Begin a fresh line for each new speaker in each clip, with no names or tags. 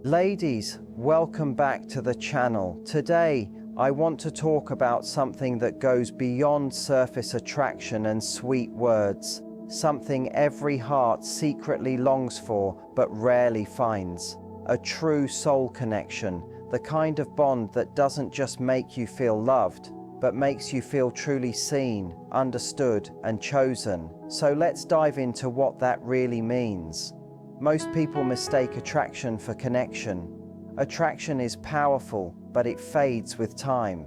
Ladies, welcome back to the channel. Today, I want to talk about something that goes beyond surface attraction and sweet words, something every heart secretly longs for but rarely finds. A true soul connection, the kind of bond that doesn't just make you feel loved, but makes you feel truly seen, understood, and chosen. So let's dive into what that really means. Most people mistake attraction for connection. Attraction is powerful, but it fades with time.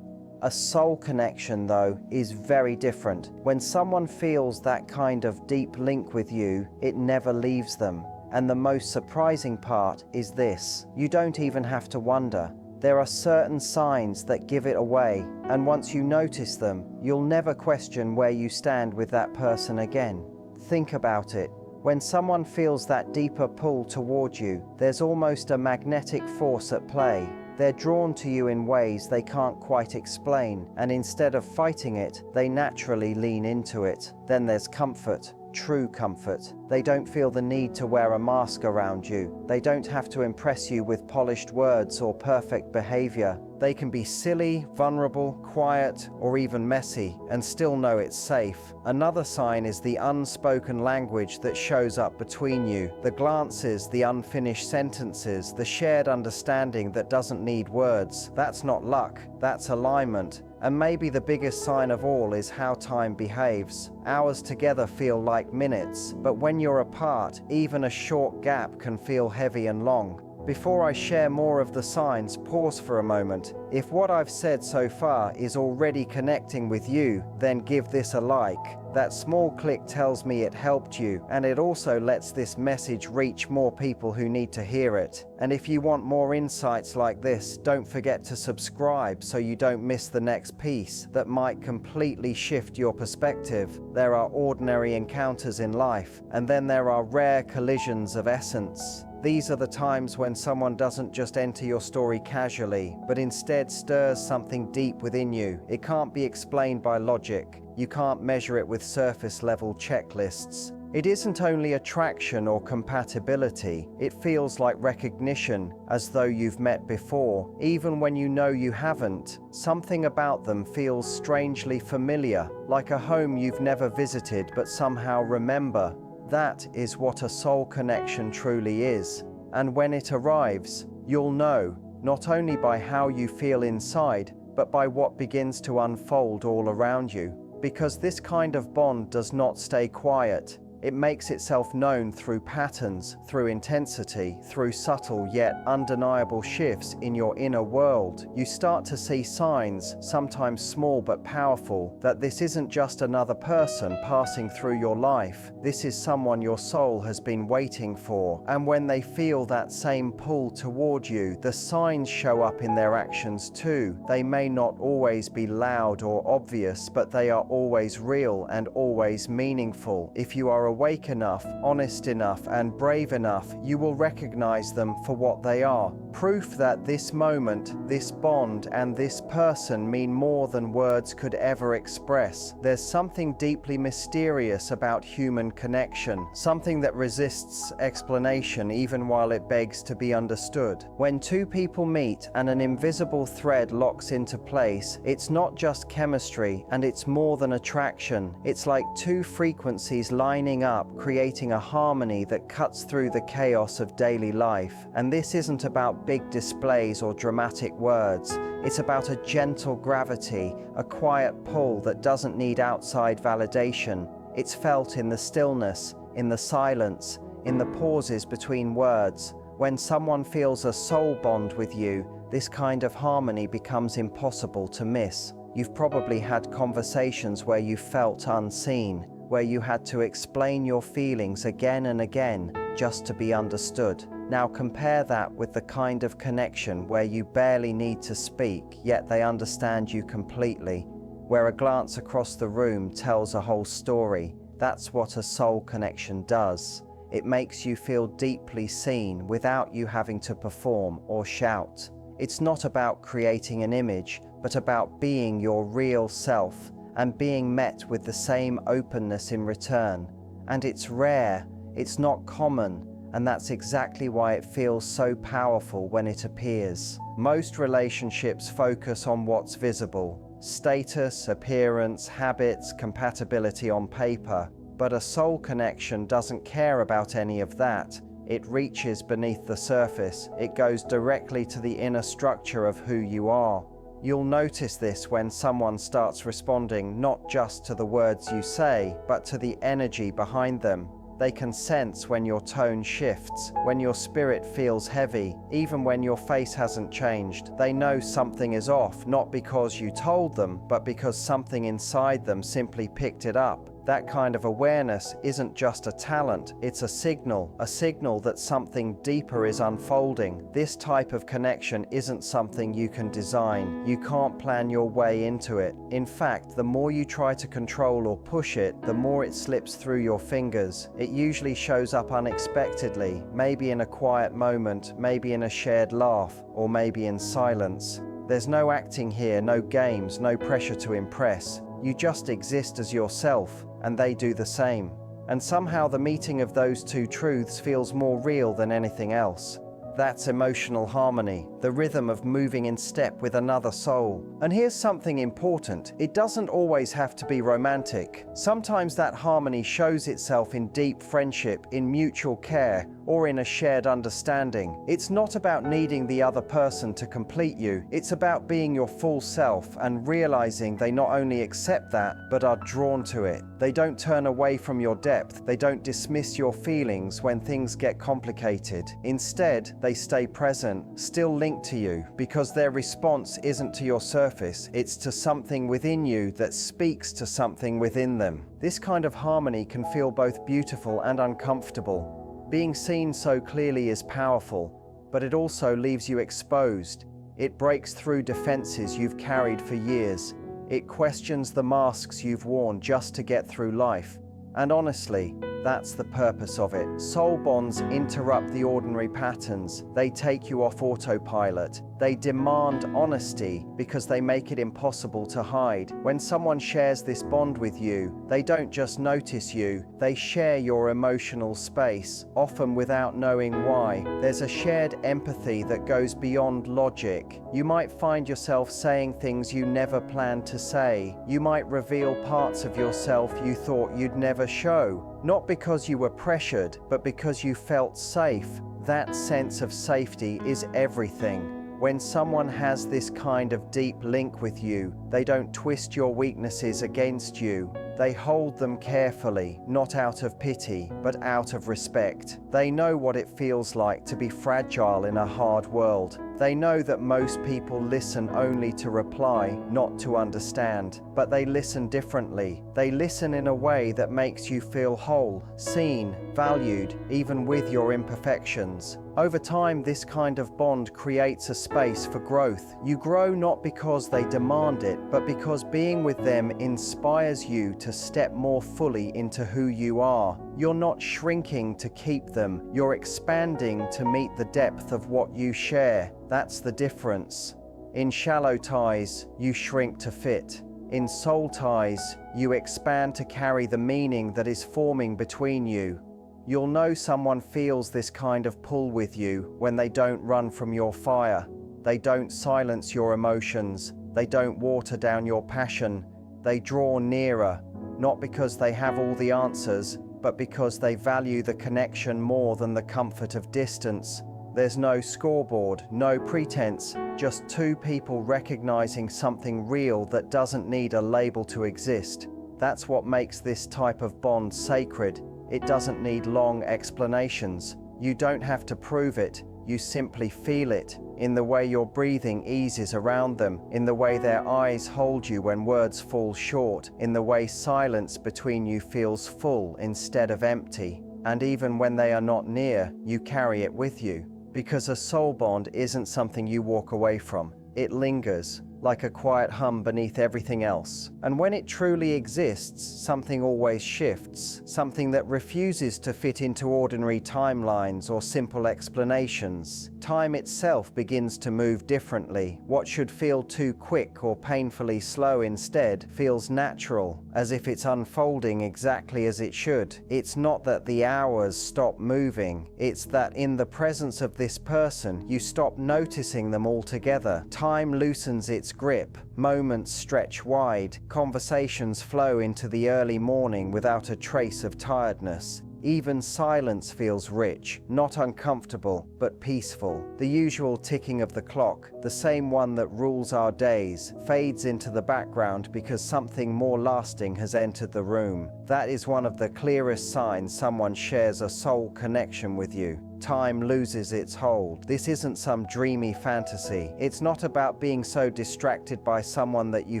A soul connection, though, is very different. When someone feels that kind of deep link with you, it never leaves them. And the most surprising part is this: you don't even have to wonder. There are certain signs that give it away, and once you notice them, you'll never question where you stand with that person again. Think about it. When someone feels that deeper pull toward you, there's almost a magnetic force at play. They're drawn to you in ways they can't quite explain, and instead of fighting it, they naturally lean into it. Then there's comfort. True comfort. They don't feel the need to wear a mask around you. They don't have to impress you with polished words or perfect behavior. They can be silly, vulnerable, quiet, or even messy, and still know it's safe. Another sign is the unspoken language that shows up between you. The glances, the unfinished sentences, the shared understanding that doesn't need words. That's not luck, that's alignment. And maybe the biggest sign of all is how time behaves. Hours together feel like minutes, but when you're apart, even a short gap can feel heavy and long. Before I share more of the signs, pause for a moment. If what I've said so far is already connecting with you, then give this a like. That small click tells me it helped you, and it also lets this message reach more people who need to hear it. And if you want more insights like this, don't forget to subscribe so you don't miss the next piece that might completely shift your perspective. There are ordinary encounters in life, and then there are rare collisions of essence. These are the times when someone doesn't just enter your story casually, but instead stirs something deep within you. It can't be explained by logic. You can't measure it with surface-level checklists. It isn't only attraction or compatibility. It feels like recognition, as though you've met before. Even when you know you haven't, something about them feels strangely familiar, like a home you've never visited but somehow remember. That is what a soul connection truly is. And when it arrives, you'll know, not only by how you feel inside, but by what begins to unfold all around you. Because this kind of bond does not stay quiet. It makes itself known through patterns, through intensity, through subtle yet undeniable shifts in your inner world. You start to see signs, sometimes small but powerful, that this isn't just another person passing through your life. This is someone your soul has been waiting for. And when they feel that same pull toward you, the signs show up in their actions too. They may not always be loud or obvious, but they are always real and always meaningful. If you are awake enough, honest enough, and brave enough, you will recognize them for what they are. Proof that this moment, this bond, and this person mean more than words could ever express. There's something deeply mysterious about human connection, something that resists explanation even while it begs to be understood. When two people meet and an invisible thread locks into place, it's not just chemistry, and it's more than attraction. It's like two frequencies lining up, creating a harmony that cuts through the chaos of daily life. And this isn't about big displays or dramatic words. It's about a gentle gravity, a quiet pull that doesn't need outside validation. It's felt in the stillness, in the silence, in the pauses between words. When someone feels a soul bond with you, this kind of harmony becomes impossible to miss. You've probably had conversations where you felt unseen, where you had to explain your feelings again and again just to be understood. Now compare that with the kind of connection where you barely need to speak, yet they understand you completely, where a glance across the room tells a whole story. That's what a soul connection does. It makes you feel deeply seen without you having to perform or shout. It's not about creating an image, but about being your real self, and being met with the same openness in return. And it's rare, it's not common, and that's exactly why it feels so powerful when it appears. Most relationships focus on what's visible: status, appearance, habits, compatibility on paper. But a soul connection doesn't care about any of that. It reaches beneath the surface. It goes directly to the inner structure of who you are. You'll notice this when someone starts responding not just to the words you say, but to the energy behind them. They can sense when your tone shifts, when your spirit feels heavy, even when your face hasn't changed. They know something is off, not because you told them, but because something inside them simply picked it up. That kind of awareness isn't just a talent, it's a signal that something deeper is unfolding. This type of connection isn't something you can design. You can't plan your way into it. In fact, the more you try to control or push it, the more it slips through your fingers. It usually shows up unexpectedly, maybe in a quiet moment, maybe in a shared laugh, or maybe in silence. There's no acting here, no games, no pressure to impress. You just exist as yourself, and they do the same. And somehow the meeting of those two truths feels more real than anything else. That's emotional harmony, the rhythm of moving in step with another soul. And here's something important: it doesn't always have to be romantic. Sometimes that harmony shows itself in deep friendship, in mutual care, or in a shared understanding. It's not about needing the other person to complete you. It's about being your full self and realizing they not only accept that, but are drawn to it. They don't turn away from your depth. They don't dismiss your feelings when things get complicated. Instead, they stay present, still linked to you, because their response isn't to your surface, it's to something within you that speaks to something within them. This kind of harmony can feel both beautiful and uncomfortable. Being seen so clearly is powerful, but it also leaves you exposed. It breaks through defenses you've carried for years. It questions the masks you've worn just to get through life. And honestly, that's the purpose of it. Soul bonds interrupt the ordinary patterns. They take you off autopilot. They demand honesty because they make it impossible to hide. When someone shares this bond with you, they don't just notice you, they share your emotional space, often without knowing why. There's a shared empathy that goes beyond logic. You might find yourself saying things you never planned to say. You might reveal parts of yourself you thought you'd never show. Not because you were pressured, but because you felt safe. That sense of safety is everything. When someone has this kind of deep link with you, they don't twist your weaknesses against you. They hold them carefully, not out of pity, but out of respect. They know what it feels like to be fragile in a hard world. They know that most people listen only to reply, not to understand. But they listen differently. They listen in a way that makes you feel whole, seen, valued, even with your imperfections. Over time, this kind of bond creates a space for growth. You grow not because they demand it, but because being with them inspires you to step more fully into who you are. You're not shrinking to keep them, you're expanding to meet the depth of what you share. That's the difference. In shallow ties, you shrink to fit. In soul ties, you expand to carry the meaning that is forming between you. You'll know someone feels this kind of pull with you when they don't run from your fire. They don't silence your emotions. They don't water down your passion. They draw nearer, not because they have all the answers, but because they value the connection more than the comfort of distance. There's no scoreboard, no pretense, just two people recognizing something real that doesn't need a label to exist. That's what makes this type of bond sacred. It doesn't need long explanations. You don't have to prove it. You simply feel it, in the way your breathing eases around them, in the way their eyes hold you when words fall short, in the way silence between you feels full instead of empty. And even when they are not near, you carry it with you. Because a soul bond isn't something you walk away from. It lingers. like a quiet hum beneath everything else. And when it truly exists, something always shifts, something that refuses to fit into ordinary timelines or simple explanations. Time itself begins to move differently. What should feel too quick or painfully slow instead feels natural, as if it's unfolding exactly as it should. It's not that the hours stop moving, it's that in the presence of this person, you stop noticing them altogether. Time loosens its grip, moments stretch wide, conversations flow into the early morning without a trace of tiredness. Even silence feels rich, not uncomfortable, but peaceful. The usual ticking of the clock, the same one that rules our days, fades into the background because something more lasting has entered the room. That is one of the clearest signs someone shares a soul connection with you. Time loses its hold. This isn't some dreamy fantasy. It's not about being so distracted by someone that you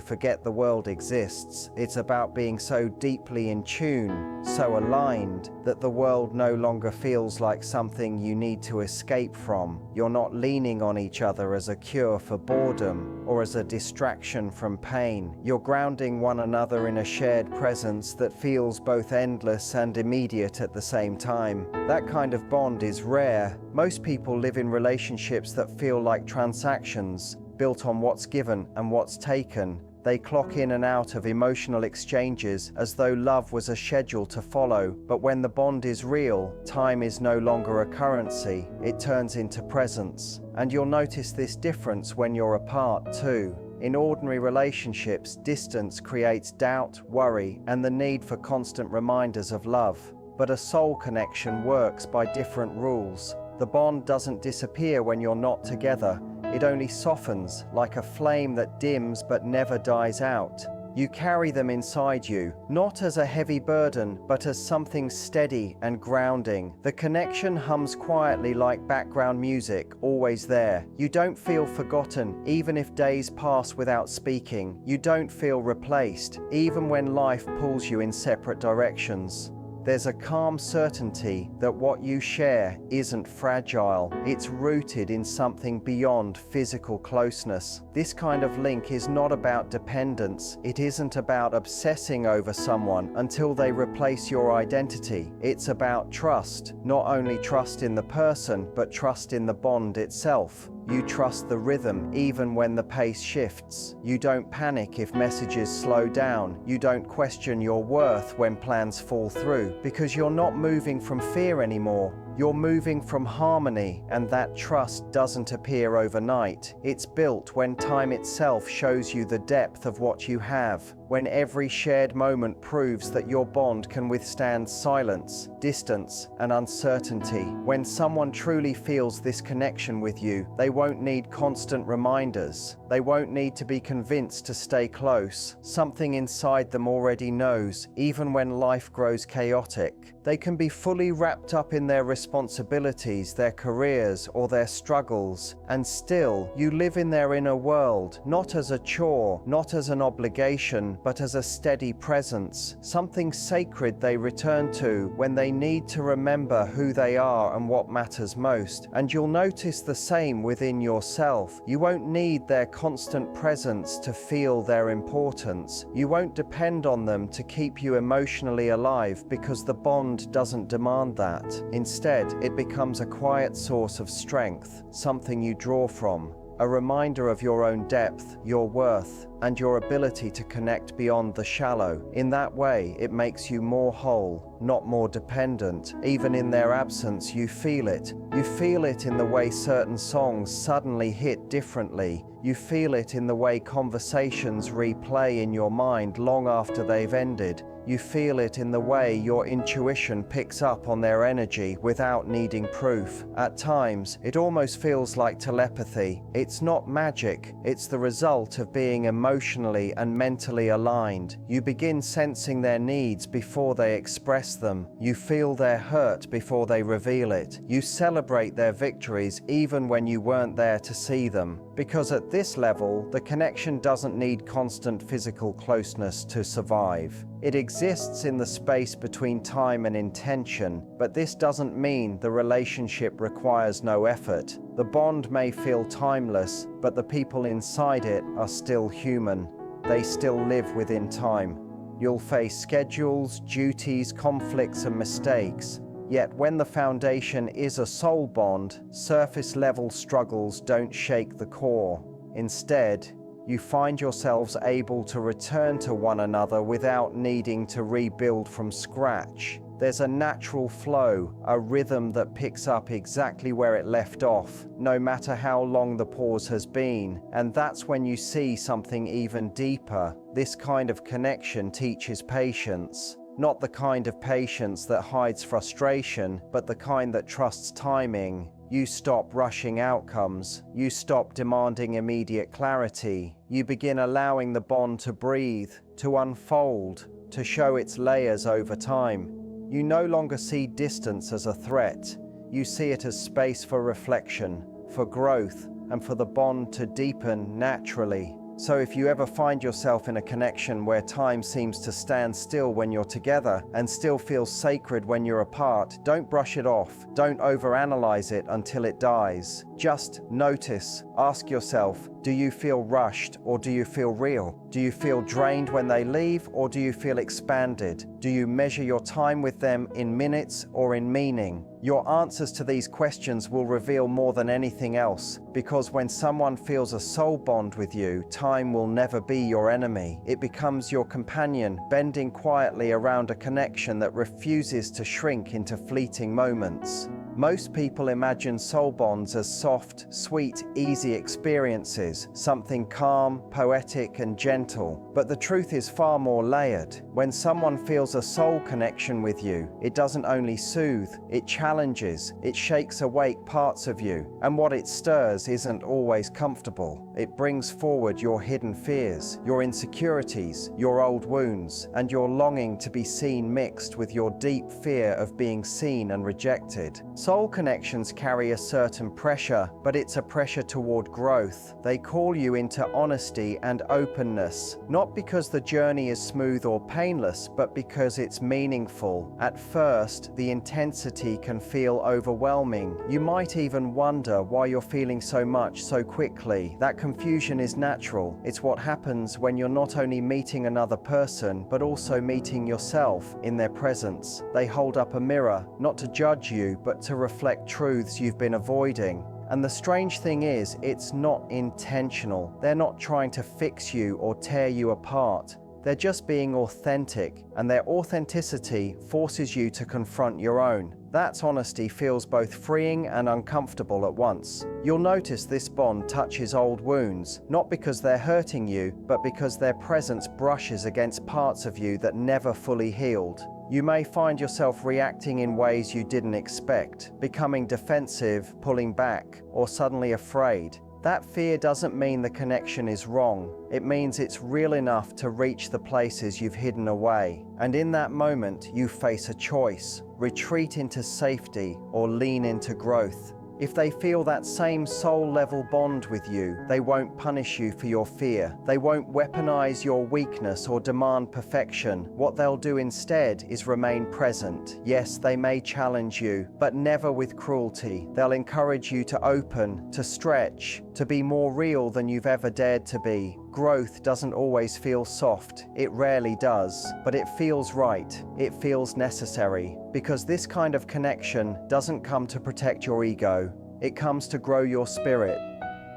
forget the world exists. It's about being so deeply in tune, so aligned, that the world no longer feels like something you need to escape from. You're not leaning on each other as a cure for boredom or as a distraction from pain. You're grounding one another in a shared presence that feels both endless and immediate at the same time. That kind of bond is rare. Most people live in relationships that feel like transactions, built on what's given and what's taken. They clock in and out of emotional exchanges as though love was a schedule to follow. But when the bond is real, time is no longer a currency. It turns into presence. And you'll notice this difference when you're apart too. In ordinary relationships, distance creates doubt, worry, and the need for constant reminders of love. But a soul connection works by different rules. The bond doesn't disappear when you're not together. It only softens, like a flame that dims but never dies out. You carry them inside you, not as a heavy burden, but as something steady and grounding. The connection hums quietly like background music, always there. You don't feel forgotten, even if days pass without speaking. You don't feel replaced, even when life pulls you in separate directions. There's a calm certainty that what you share isn't fragile. It's rooted in something beyond physical closeness. This kind of link is not about dependence. It isn't about obsessing over someone until they replace your identity. It's about trust, not only trust in the person, but trust in the bond itself. You trust the rhythm even when the pace shifts. You don't panic if messages slow down. You don't question your worth when plans fall through, because you're not moving from fear anymore. You're moving from harmony, and that trust doesn't appear overnight. It's built when time itself shows you the depth of what you have, when every shared moment proves that your bond can withstand silence, distance, and uncertainty. When someone truly feels this connection with you, they won't need constant reminders. They won't need to be convinced to stay close. Something inside them already knows, even when life grows chaotic. They can be fully wrapped up in their responsibilities, their careers, or their struggles, and still you live in their inner world, not as a chore, not as an obligation, but as a steady presence, something sacred they return to when they need to remember who they are and what matters most. And you'll notice the same within yourself. You won't need their constant presence to feel their importance. You won't depend on them to keep you emotionally alive, because the bond doesn't demand that. Instead, it becomes a quiet source of strength, something you draw from, a reminder of your own depth, your worth, and your ability to connect beyond the shallow. In that way, it makes you more whole, not more dependent. Even in their absence, you feel it. You feel it in the way certain songs suddenly hit differently. You feel it in the way conversations replay in your mind long after they've ended. You feel it in the way your intuition picks up on their energy without needing proof. At times, it almost feels like telepathy. It's not magic, it's the result of being emotionally and mentally aligned. You begin sensing their needs before they express them. You feel their hurt before they reveal it. You celebrate their victories even when you weren't there to see them. Because at this level, the connection doesn't need constant physical closeness to survive. It exists in the space between time and intention, but this doesn't mean the relationship requires no effort. The bond may feel timeless, but the people inside it are still human. They still live within time. You'll face schedules, duties, conflicts, and mistakes. Yet when the foundation is a soul bond, surface-level struggles don't shake the core. Instead, you find yourselves able to return to one another without needing to rebuild from scratch. There's a natural flow, a rhythm that picks up exactly where it left off, no matter how long the pause has been. And that's when you see something even deeper. This kind of connection teaches patience. Not the kind of patience that hides frustration, but the kind that trusts timing. You stop rushing outcomes. You stop demanding immediate clarity. You begin allowing the bond to breathe, to unfold, to show its layers over time. You no longer see distance as a threat. You see it as space for reflection, for growth, and for the bond to deepen naturally. So if you ever find yourself in a connection where time seems to stand still when you're together and still feels sacred when you're apart, don't brush it off. Don't overanalyze it until it dies. Just notice. Ask yourself, do you feel rushed or do you feel real? Do you feel drained when they leave or do you feel expanded? Do you measure your time with them in minutes or in meaning? Your answers to these questions will reveal more than anything else, because when someone feels a soul bond with you, time will never be your enemy. It becomes your companion, bending quietly around a connection that refuses to shrink into fleeting moments. Most people imagine soul bonds as soft, sweet, easy experiences, something calm, poetic, and gentle. But the truth is far more layered. When someone feels a soul connection with you, it doesn't only soothe, it challenges, it shakes awake parts of you. And what it stirs isn't always comfortable. It brings forward your hidden fears, your insecurities, your old wounds, and your longing to be seen mixed with your deep fear of being seen and rejected. Soul connections carry a certain pressure, but it's a pressure toward growth. They call you into honesty and openness, not because the journey is smooth or painless, but because it's meaningful. At first, the intensity can feel overwhelming. You might even wonder why you're feeling so much so quickly. That confusion is natural. It's what happens when you're not only meeting another person, but also meeting yourself in their presence. They hold up a mirror, not to judge you, but to reflect truths you've been avoiding. And the strange thing is, it's not intentional. They're not trying to fix you or tear you apart. They're just being authentic, and their authenticity forces you to confront your own. That honesty feels both freeing and uncomfortable at once. You'll notice this bond touches old wounds, not because they're hurting you, but because their presence brushes against parts of you that never fully healed. You may find yourself reacting in ways you didn't expect, becoming defensive, pulling back, or suddenly afraid. That fear doesn't mean the connection is wrong. It means it's real enough to reach the places you've hidden away. And in that moment, you face a choice: retreat into safety or lean into growth. If they feel that same soul-level bond with you, they won't punish you for your fear. They won't weaponize your weakness or demand perfection. What they'll do instead is remain present. Yes, they may challenge you, but never with cruelty. They'll encourage you to open, to stretch, to be more real than you've ever dared to be. Growth doesn't always feel soft. It rarely does, but it feels right. It feels necessary, because this kind of connection doesn't come to protect your ego. It comes to grow your spirit.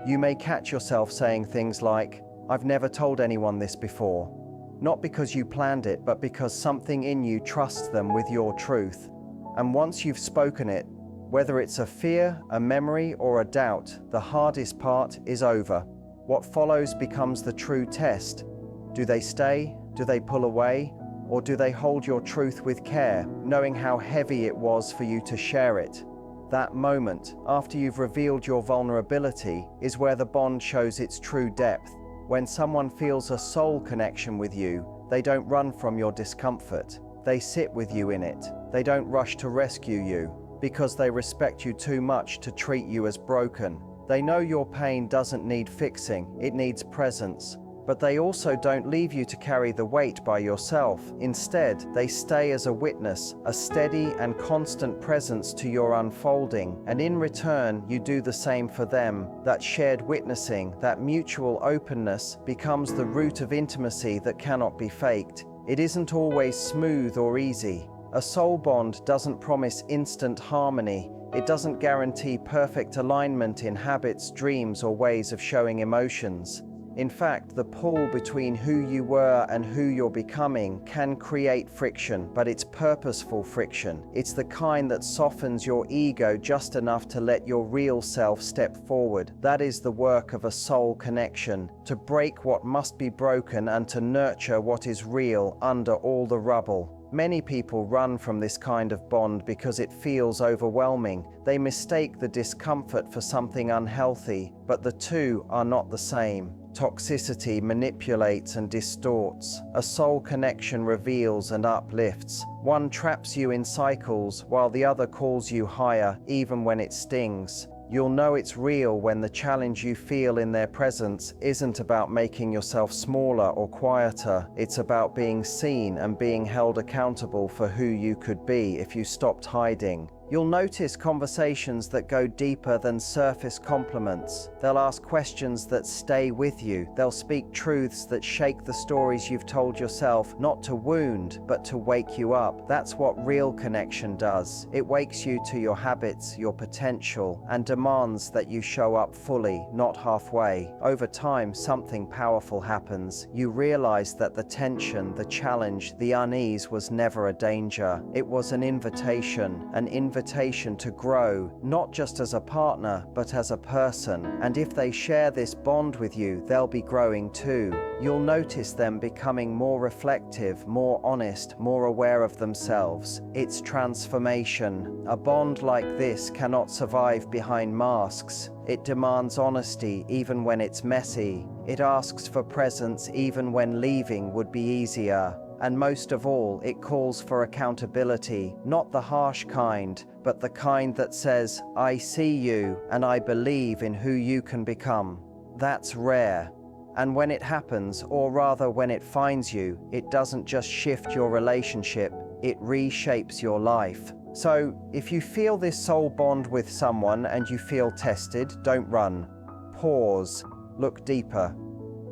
You may catch yourself saying things like, "I've never told anyone this before." Not because you planned it, but because something in you trusts them with your truth. And once you've spoken it, whether it's a fear, a memory, or a doubt, the hardest part is over. What follows becomes the true test. Do they stay? Do they pull away? Or do they hold your truth with care, knowing how heavy it was for you to share it? That moment, after you've revealed your vulnerability, is where the bond shows its true depth. When someone feels a soul connection with you, they don't run from your discomfort. They sit with you in it. They don't rush to rescue you, because they respect you too much to treat you as broken. They know your pain doesn't need fixing, it needs presence. But they also don't leave you to carry the weight by yourself. Instead, they stay as a witness, a steady and constant presence to your unfolding, and in return, you do the same for them. That shared witnessing, that mutual openness, becomes the root of intimacy that cannot be faked. It isn't always smooth or easy. A soul bond doesn't promise instant harmony. It doesn't guarantee perfect alignment in habits, dreams, or ways of showing emotions. In fact, the pull between who you were and who you're becoming can create friction, but it's purposeful friction. It's the kind that softens your ego just enough to let your real self step forward. That is the work of a soul connection, to break what must be broken and to nurture what is real under all the rubble. Many people run from this kind of bond because it feels overwhelming. They mistake the discomfort for something unhealthy, but the two are not the same. Toxicity manipulates and distorts. A soul connection reveals and uplifts. One traps you in cycles, while the other calls you higher, even when it stings. You'll know it's real when the challenge you feel in their presence isn't about making yourself smaller or quieter. It's about being seen and being held accountable for who you could be if you stopped hiding. You'll notice conversations that go deeper than surface compliments. They'll ask questions that stay with you. They'll speak truths that shake the stories you've told yourself, not to wound, but to wake you up. That's what real connection does. It wakes you to your habits, your potential, and demands that you show up fully, not halfway. Over time, something powerful happens. You realize that the tension, the challenge, the unease was never a danger. It was an invitation to grow, not just as a partner, but as a person. And if they share this bond with you, they'll be growing too. You'll notice them becoming more reflective, more honest, more aware of themselves. It's transformation. A bond like this cannot survive behind masks. It demands honesty even when it's messy. It asks for presence even when leaving would be easier. And most of all, it calls for accountability, not the harsh kind, but the kind that says, I see you and I believe in who you can become. That's rare. And when it happens, or rather when it finds you, it doesn't just shift your relationship, it reshapes your life. So, if you feel this soul bond with someone and you feel tested, don't run. Pause. Look deeper.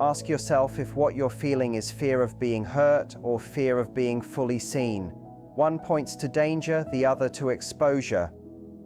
Ask yourself if what you're feeling is fear of being hurt or fear of being fully seen. One points to danger, the other to exposure.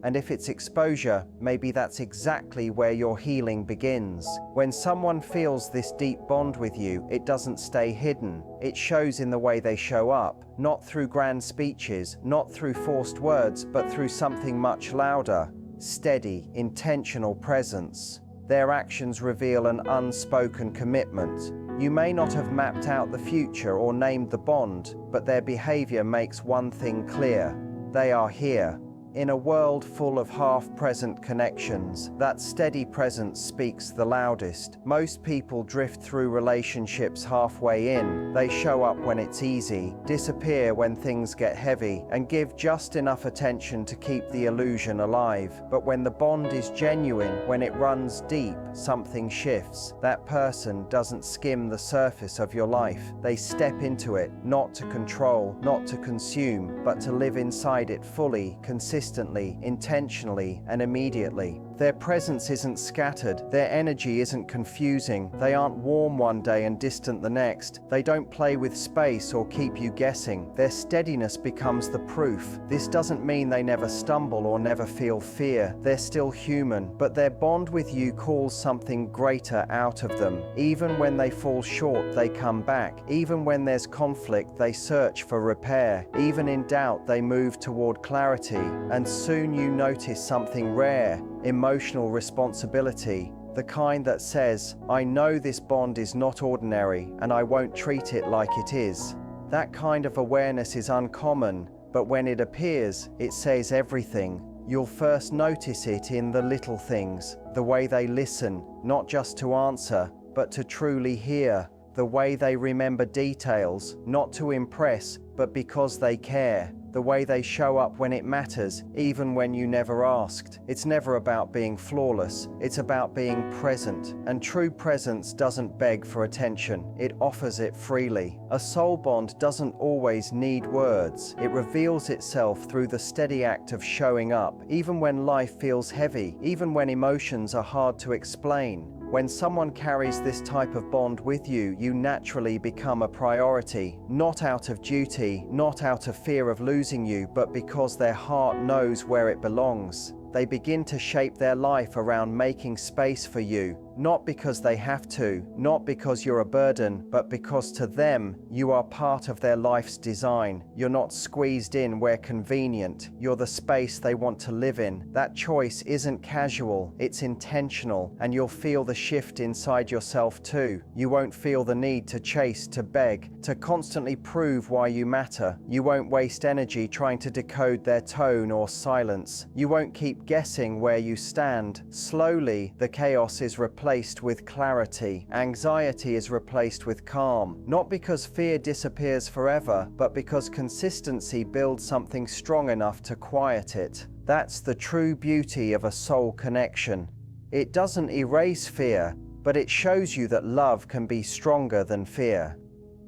And if it's exposure, maybe that's exactly where your healing begins. When someone feels this deep bond with you, it doesn't stay hidden. It shows in the way they show up, not through grand speeches, not through forced words, but through something much louder. Steady, intentional presence. Their actions reveal an unspoken commitment. You may not have mapped out the future or named the bond, but their behavior makes one thing clear. They are here. In a world full of half-present connections, that steady presence speaks the loudest. Most people drift through relationships halfway in. They show up when it's easy, disappear when things get heavy, and give just enough attention to keep the illusion alive. But when the bond is genuine, when it runs deep, something shifts. That person doesn't skim the surface of your life. They step into it, not to control, not to consume, but to live inside it fully, consistently, intentionally, and immediately. Their presence isn't scattered. Their energy isn't confusing. They aren't warm one day and distant the next. They don't play with space or keep you guessing. Their steadiness becomes the proof. This doesn't mean they never stumble or never feel fear. They're still human, but their bond with you calls something greater out of them. Even when they fall short, they come back. Even when there's conflict, they search for repair. Even in doubt, they move toward clarity. And soon you notice something rare. Emotional responsibility, the kind that says, I know this bond is not ordinary and I won't treat it like it is. That kind of awareness is uncommon, but when it appears, it says everything. You'll first notice it in the little things, the way they listen, not just to answer, but to truly hear, the way they remember details, not to impress, but because they care. the way they show up when it matters, even when you never asked. It's never about being flawless, it's about being present. And true presence doesn't beg for attention, it offers it freely. A soul bond doesn't always need words. It reveals itself through the steady act of showing up, even when life feels heavy, even when emotions are hard to explain. When someone carries this type of bond with you, you naturally become a priority, not out of duty, not out of fear of losing you, but because their heart knows where it belongs. They begin to shape their life around making space for you, not because they have to, not because you're a burden, but because to them, you are part of their life's design. You're not squeezed in where convenient, you're the space they want to live in. That choice isn't casual, it's intentional, and you'll feel the shift inside yourself too. You won't feel the need to chase, to beg, to constantly prove why you matter. You won't waste energy trying to decode their tone or silence. You won't keep guessing where you stand. Slowly, the chaos is replaced with clarity. Anxiety is replaced with calm. Not because fear disappears forever, but because consistency builds something strong enough to quiet it. That's the true beauty of a soul connection. It doesn't erase fear, but it shows you that love can be stronger than fear.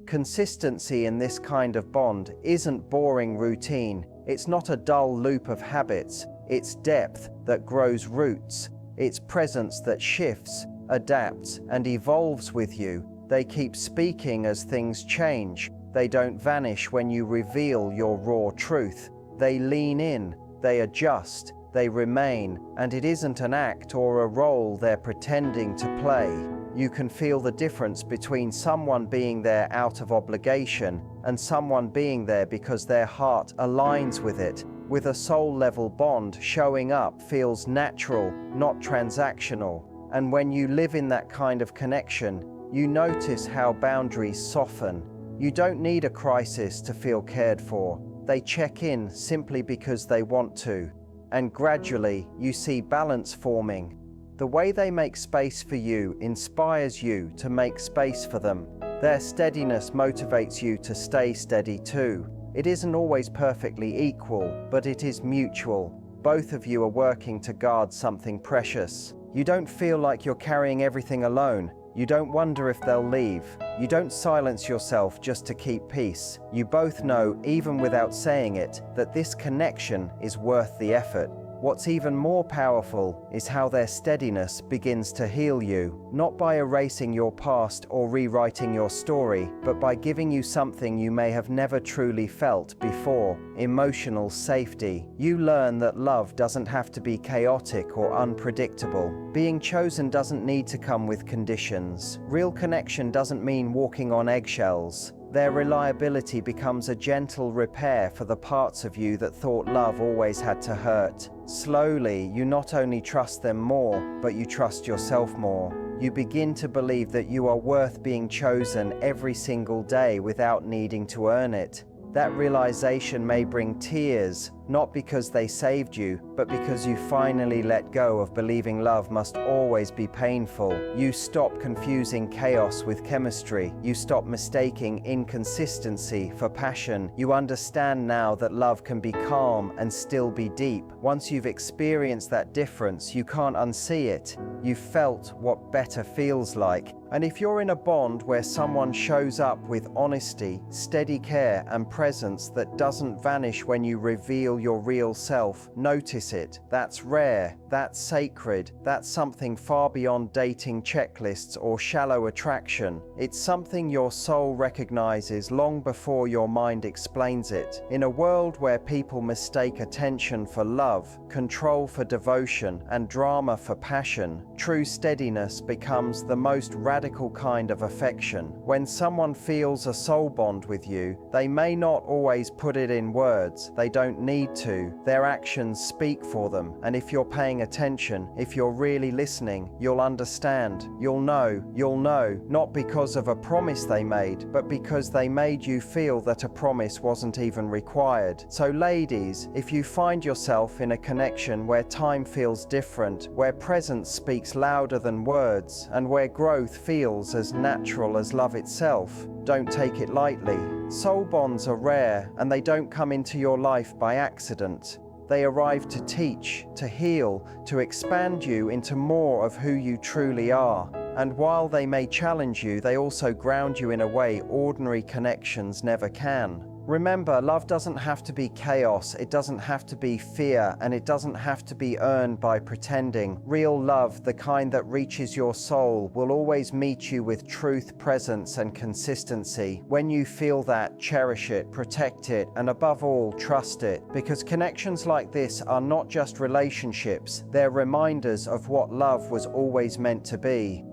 Consistency in this kind of bond isn't boring routine. It's not a dull loop of habits. It's depth that grows roots. It's presence that shifts, adapts, and evolves with you. They keep speaking as things change. They don't vanish when you reveal your raw truth. They lean in, they adjust, they remain, and it isn't an act or a role they're pretending to play. You can feel the difference between someone being there out of obligation and someone being there because their heart aligns with it. With a soul-level bond, showing up feels natural, not transactional. And when you live in that kind of connection, you notice how boundaries soften. You don't need a crisis to feel cared for. They check in simply because they want to. And gradually, you see balance forming. The way they make space for you inspires you to make space for them. Their steadiness motivates you to stay steady too. It isn't always perfectly equal, but it is mutual. Both of you are working to guard something precious. You don't feel like you're carrying everything alone. You don't wonder if they'll leave. You don't silence yourself just to keep peace. You both know, even without saying it, that this connection is worth the effort. What's even more powerful is how their steadiness begins to heal you, not by erasing your past or rewriting your story, but by giving you something you may have never truly felt before: emotional safety. You learn that love doesn't have to be chaotic or unpredictable. Being chosen doesn't need to come with conditions. Real connection doesn't mean walking on eggshells. Their reliability becomes a gentle repair for the parts of you that thought love always had to hurt. Slowly, you not only trust them more, but you trust yourself more. You begin to believe that you are worth being chosen every single day without needing to earn it. That realization may bring tears, not because they saved you, but because you finally let go of believing love must always be painful. You stop confusing chaos with chemistry. You stop mistaking inconsistency for passion. You understand now that love can be calm and still be deep. Once you've experienced that difference, you can't unsee it. You've felt what better feels like. And if you're in a bond where someone shows up with honesty, steady care, and presence that doesn't vanish when you reveal your real self, notice it. That's rare, that's sacred, that's something far beyond dating checklists or shallow attraction. It's something your soul recognizes long before your mind explains it. In a world where people mistake attention for love, control for devotion, and drama for passion, true steadiness becomes the most radical kind of affection. When someone feels a soul bond with you, they may not always put it in words. They don't need to. Their actions speak for them. And if you're paying attention, if you're really listening, you'll understand. You'll know, not because of a promise they made, but because they made you feel that a promise wasn't even required. So ladies, if you find yourself in a connection where time feels different, where presence speaks louder than words, and where growth feels as natural as love itself. Don't take it lightly. Soul bonds are rare, and they don't come into your life by accident. They arrive to teach, to heal, to expand you into more of who you truly are. And while they may challenge you, they also ground you in a way ordinary connections never can. Remember, love doesn't have to be chaos, it doesn't have to be fear, and it doesn't have to be earned by pretending. Real love, the kind that reaches your soul, will always meet you with truth, presence, and consistency. When you feel that, cherish it, protect it, and above all, trust it. Because connections like this are not just relationships, they're reminders of what love was always meant to be.